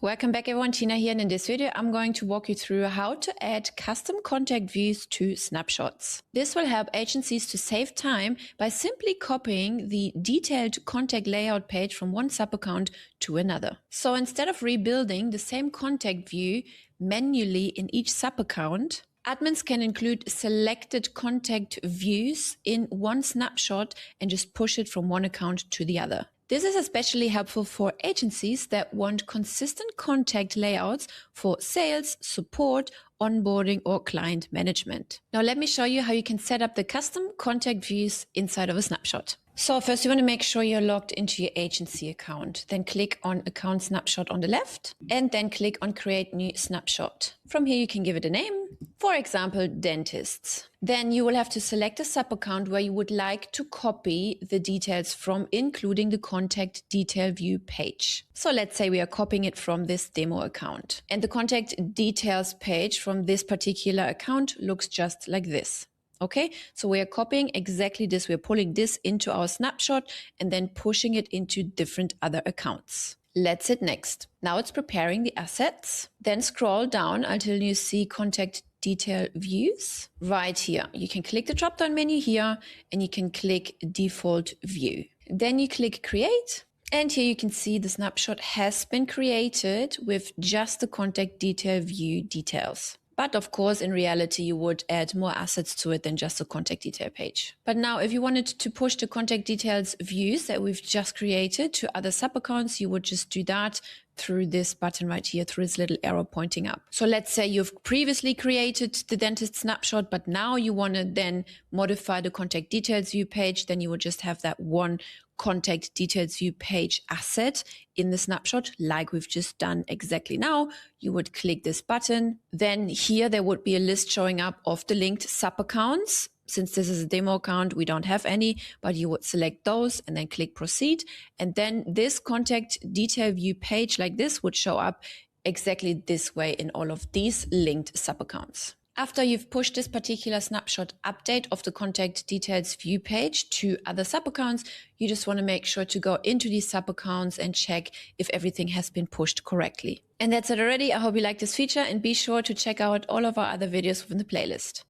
Welcome back everyone, Tina here, and in this video I'm going to walk you through how to add custom contact views to Snapshots. This will help agencies to save time by simply copying the detailed contact layout page from one sub-account to another. So instead of rebuilding the same contact view manually in each sub-account, admins can include selected contact views in one snapshot and just push it from one account to the other. This is especially helpful for agencies that want consistent contact layouts for sales, support, onboarding, or client management. Now let me show you how you can set up the custom contact views inside of a snapshot. So first you want to make sure you're logged into your agency account. Then click on Account Snapshot on the left and then click on Create New Snapshot. From here you can give it a name, for example, Dentists. Then you will have to select a sub-account where you would like to copy the details from, including the contact detail view page. So let's say we are copying it from this demo account. And the contact details page from this particular account looks just like this. Okay, so we are copying exactly this. We're pulling this into our snapshot and then pushing it into different other accounts. Let's hit next. Now it's preparing the assets. Then scroll down until you see contact detail views right here. You can click the drop down menu here and you can click default view. Then you click create. And here you can see the snapshot has been created with just the contact detail view details. But of course, in reality, you would add more assets to it than just the contact detail page. But now if you wanted to push the contact details views that we've just created to other sub-accounts, you would just do that through this button right here, through this little arrow pointing up. So let's say you've previously created the dentist snapshot, but now you want to then modify the contact details view page, then you would just have that one contact details view page asset in the snapshot like we've just done exactly now. You would click this button. Then here there would be a list showing up of the linked sub-accounts. Since this is a demo account, we don't have any, but you would select those and then click proceed. And then this contact detail view page like this would show up exactly this way in all of these linked sub-accounts. After you've pushed this particular snapshot update of the contact details view page to other sub-accounts, you just want to make sure to go into these sub-accounts and check if everything has been pushed correctly. And that's it already. I hope you like this feature and be sure to check out all of our other videos within the playlist.